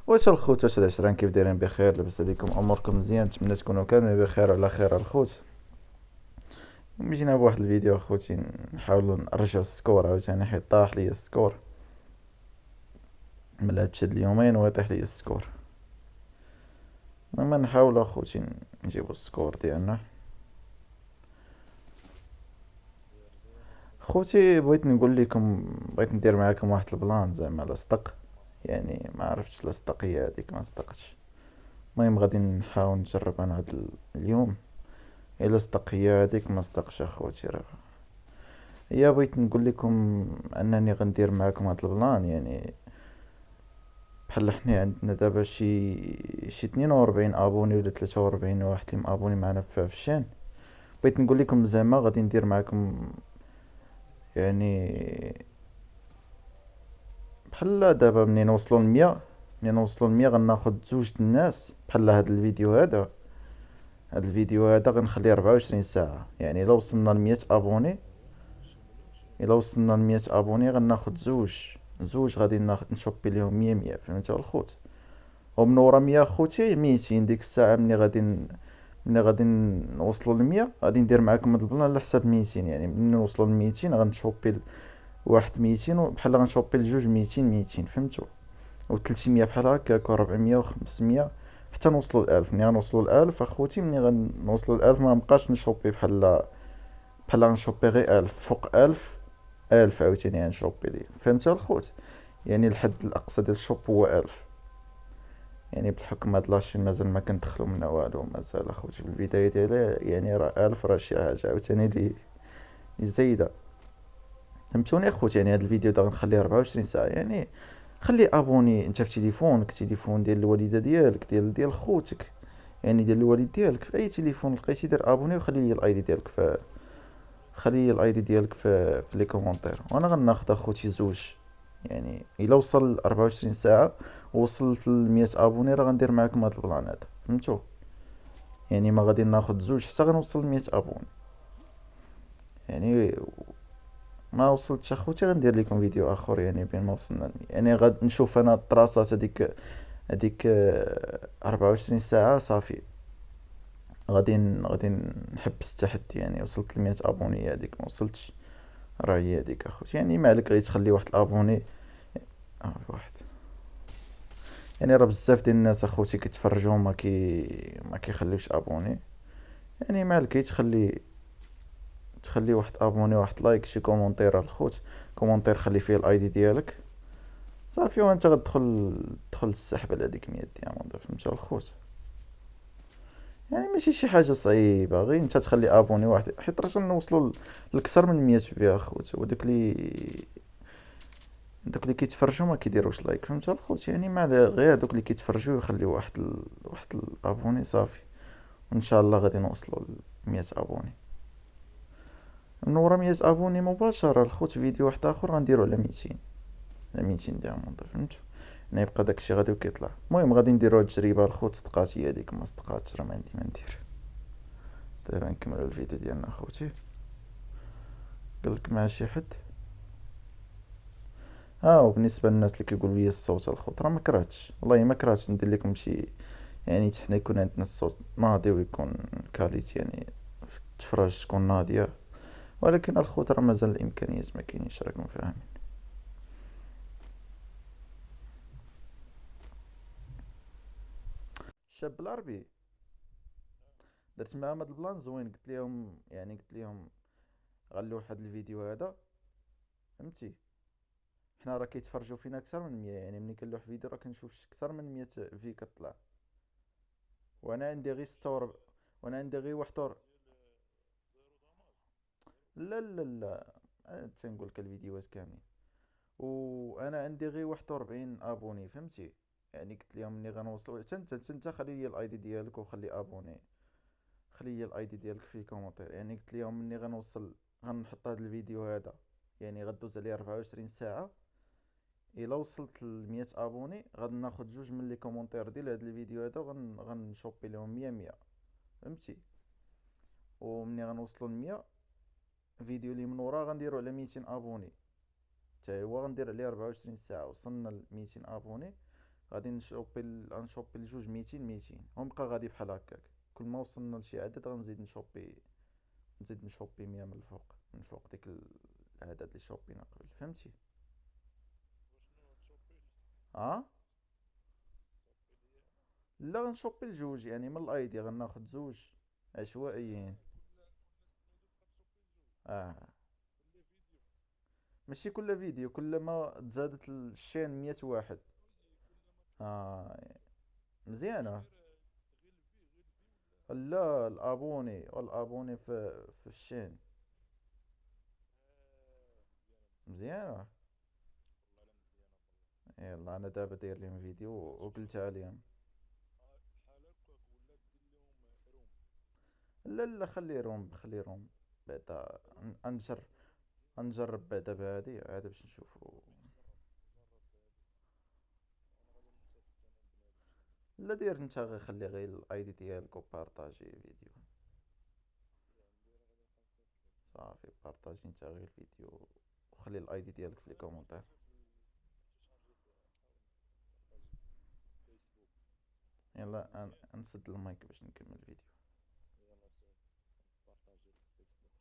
واش الخوت، واش العشرين كيف دايرين؟ بخير؟ لاباس عليكم؟ اموركم مزيان؟ نتمنى تكونوا كاملين بخير وعلى خير الخوت. اليوم جينا بواحد الفيديو اخوتي، نحاولوا نرجعوا السكور عاوتاني، حيت طاح ليا السكور. ما لعبتش هاد اليومين ويطيح ليا السكور. المهم نحاولوا اخوتي نجيبوا السكور ديالنا. خوتي بغيت نقول لكم، بغيت ندير معاكم واحد البلان زعما لاصدق. يعني ما عرفتش لا صدقيه هذيك ما صدقتش. المهم غادي نحاول نجرب انا هاد اليوم. الا صدق هي هذيك، ما صدقش اخوتي راه. يا بغيت نقول لكم انني غندير معاكم هاد البلان. يعني بحال حنا عندنا دابا شي 42 ابوني ولا 43 واحد اللي مابوني معنا في الشين. بغيت نقول لكم زعما غادي ندير معاكم، يعني بحال دابا منين نوصلوا ل 100 غناخد زوج د الناس بحال هاد الفيديو هذا. هاد الفيديو هذا غنخليه 24 ساعة. يعني الا وصلنا ل 100 ابوني، غناخد زوج غادي نشوبي ليهم 100 100. فهمت الخوت؟ ومن ورا 100 خوتي 200 ديك الساعة. ملي غادي نوصلوا ل 100 غادي ندير معاكم هاد البلان على حساب 200. يعني ملي نوصلوا ل 200 غنشوبي واحد 200، وبحال غنشوبي لجوج 200 200. فهمتوا؟ و 300 بحال هكاك، و 400 و 500 حتى نوصلوا ل 1000. ملي غنوصلوا ل 1000 اخوتي، ملي غنوصلوا ل 1000 ما نبقاش نشوبي بحال غنشوبي غير 1000 فوق 1000. 1000 عاوتاني غنشوبي ليك. فهمت الخوت؟ يعني الحد الاقصى ديال الشوب هو 1000. يعني بحكم هاد لاشين مازال ما كندخلو منها والو، مازال اخوتي في البداية ديالها. يعني راه 1000 راه شي حاجة عاوتاني لي زايدة. فهمتوني اخوتي؟ يعني هاد الفيديو دا غنخليه 24 ساعة. يعني خلي ابوني انت في تليفونك، تليفون ديال الوالدة ديالك، ديال خوتك، يعني ديال الوالد ديالك، في اي تليفون لقيتي دير ابوني، وخلي لي الاي دي ديالك في لي كومونتير، وانا غناخد اخوتي زوج. يعني الا وصل 24 ساعة ووصلت ل 100 ابوني، راه غندير معاكم هاد البلان هذا. فهمتوا؟ يعني ما غادي ناخد زوج حتى غنوصل ل 100 ابوني. يعني ما وصلتش اخوتي غندير لكم فيديو اخر، يعني بين ما وصلنا ل 100. يعني غاد نشوف انا الطراسات هذيك 24 ساعة صافي. غادي نحبس التحدي. يعني وصلت ل 100 ابوني هذيك، ما وصلتش راه هي هذيك اخوتي. يعني ما عليك غير تخلي واحد الابوني. واحد. يعني راه بزاف ديال الناس اخوتي كيتفرجوا ما كيخليوش ابوني. يعني ما عليك تخلي واحد ابوني، واحد لايك، شي كومونتير الخوت. كومونتير خلي فيه الاي دي ديالك صافي، وانت تدخل السحبه هذيك 100 ديامون. فهمت الخوت؟ يعني ماشي شي حاجه صعيبه، غير انت تخلي ابوني واحد، حيت راه نوصلوا لكثر من 100 فيها اخوت. دوك اللي كيتفرجوا ما كيديروش لايك. فهمت الخوت؟ يعني ما غير دوك اللي كيتفرجوا يخليو واحد الابوني صافي. وان شاء الله غادي نوصلوا ل 100 ابوني. من ورا 100 ابوني مباشره الخوت فيديو واحد اخر غنديرو على 200. على 200 ديامون. فهمتوا؟ يعني يبقى داكشي غادي وكيطلع. المهم غادي نديرو هاد التجربه الخوت. صدقات هي هاديك، ما صدقاتش راه ما عندي ما ندير. دابا نكملو الفيديو ديالنا اخوتي. قالك مع شي حد. وبالنسبه للناس اللي كيقولوا لي الصوت الخوت، راه ما كرهتش والله، ما كرهتش ندير لكم شي. يعني حنا يكون عندنا الصوت ناضي ويكون كاليتي، يعني في التفرج تكون ناضيه. ولكن الخوت راه مازال الامكانيات ما كاينينش، راكم فاهمين. الشاب العربي درت معاهم هاد البلان زوين. قلت لهم غنلوح هاد الفيديو هذا. فهمتي؟ حنا راه كيتفرجوا فينا اكثر من 100. يعني ملي كنلوح فيديو راه كنشوف اكثر من 100 في كطلع. وانا عندي غير 46. وانا عندي غير واحد. لا لا لا، تنقول لك الفيديوهات كاملين. وانا عندي غير 41 ابوني. فهمتي؟ يعني قلت لهم ملي غنوصلوا انت خلي لي الاي دي ديالك وخلي ابوني. خلي لي الاي دي ديالك في الكومنتير. يعني قلت لهم ملي غنوصل غنحط هذا الفيديو هذا. يعني غدوز عليه 24 ساعه. الا وصلت ل 100 ابوني غادي ناخذ جوج من لي كومونتير ديال هذا الفيديو هذا، غنشوبي لهم 100 100. فهمتي؟ ومني غنوصلوا ل 100 فيديو اللي من ورا غنديرو على 200 ابوني. حتى هو غندير عليه 24 ساعه. وصلنا ل 200 ابوني غادي غنشوبي الجوج 200 هو بقى غادي بحال هكاك. كل ما وصلنا لشي عدد غنزيد نشوبي 100 من الفوق، من فوق ديك العدد اللي شوبينا قبل، فهمتي؟ وشنو تشوبيل؟ اه تشوبيل هي انا. لا، غنشوبي الجوج يعني من الايدي غناخد زوج عشوائيين. كل سنيدو تبقى تشوبيل جوج؟ اه كل فيديو؟ ماشي كل فيديو، كل ما تزادت الشين 100 واحد. وي كل ما اه واش مزيانة. غير الفي ولا؟ لا، الابوني في الشين. مزيانه مزيانه. مزيانة. والله لا مزيانه والله. يلا انا دابا داير لهم فيديو شنو وقلت عليهم. بحال هكاك ولا دير لهم روم؟ لا لا، خلي روم بعدا. روم انجر مزيانه. نجرب بعدا بهادي عاد باش نشوفو. جرب هادي. وانا غادي نستافد انا من بنادم ان شاء الله. لا دير نتا، خلي غير الايدي ديالك وبارطاجي فيديو. يا ندير غادي نبقى نصيفط لك. صافي بارطاجي نتا غير الفيديو، وخلي الايدي ديالك في لي انا كومونتير. نتيشارجي نحاول نبارطاجي في الفيسبوك. يلا مزيان. نسد المايك باش نكمل الفيديو. يلا سير نبارطاجي في الفيسبوك.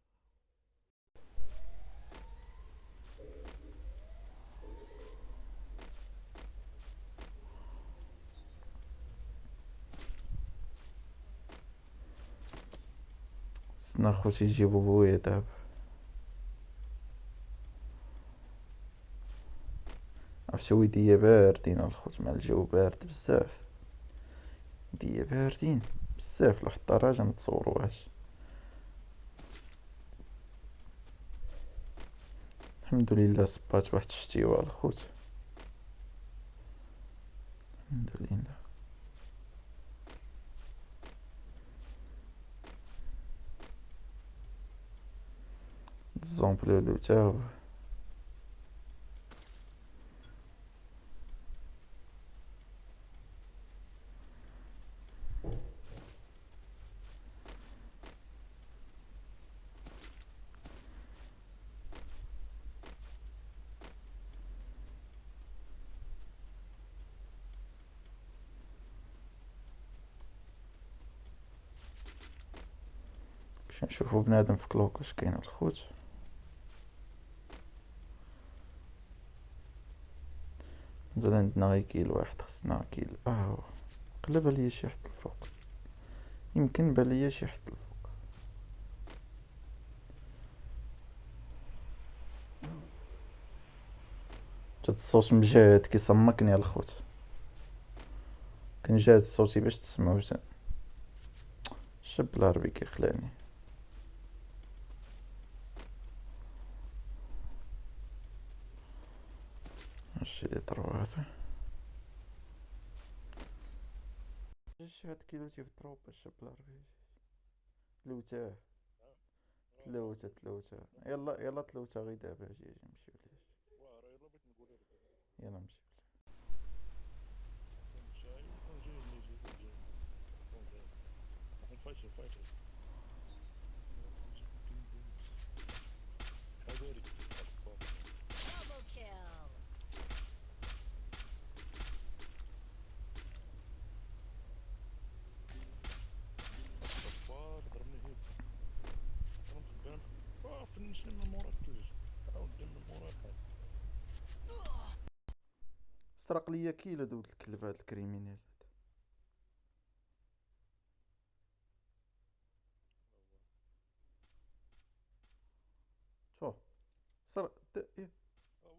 استنى خوتي يجيبو بويا دابا. عرفتي ويديا باردين الخوت، مع الجو بارد بزاف. يديا باردين بزاف لواحد الدرجة متصوروهاش. الحمد لله صبات واحد الشتيوه الخوت، الحمد لله. الزومبلولو تا هو. باش نشوفو بنادم في كلوك واش كاين الخوت. مازال عندنا غير كيل واحد، خصنا كيل قلب عليا شي حد الفوق، يمكن باليا شي حد الفوق. جات الصوت مجهد كيصمكني الخوت، كنجهد صوتي باش تسمعو زين. الشاب العربي كيخلعني. هادشي لي طروات. شي هاد كيلوتي في التروب الشاب العربي. تلوتاه تلوته. يلا يلا تلوته غير دابا، اجي نمشيو ليه. واه راه يلا بغيت نقولها لك هذا. يلا نمشيو كون جاي وكون جاي نيجي جاي. كون جاي كون فايتي. كذلك الأخبار. Double kill. الصبار ضربني هيك. انا مخبي فنشني من مورا الثلج. عاود من مورا الحال. سرق ليا كيلو دود الكلب هاد الكريمينال هاد. شوف سرق هو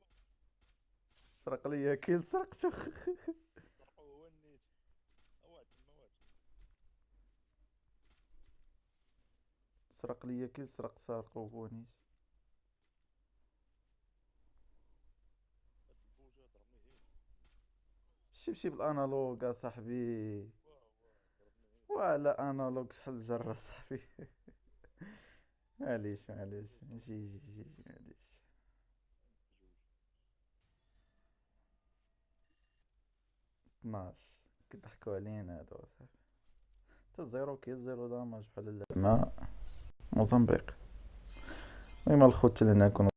سرق ليا كيل سرقته. سرقوه هو النيت. اواد تما واد. سرق ليا كيل سرقه هو نيت. هاد البوجة ضربني هيك. شي بالانالوغ صاحبي. ضربني هيك. ولا انالوغ شحال جرى صاحبي. معليش جي معليش. جوج. 12 كيضحكوا علينا هادو صاحبي. تا زيرو كيل زيرو داماج بحال اللعب مع موزمبيق. المهم الخوت لهنا نكونو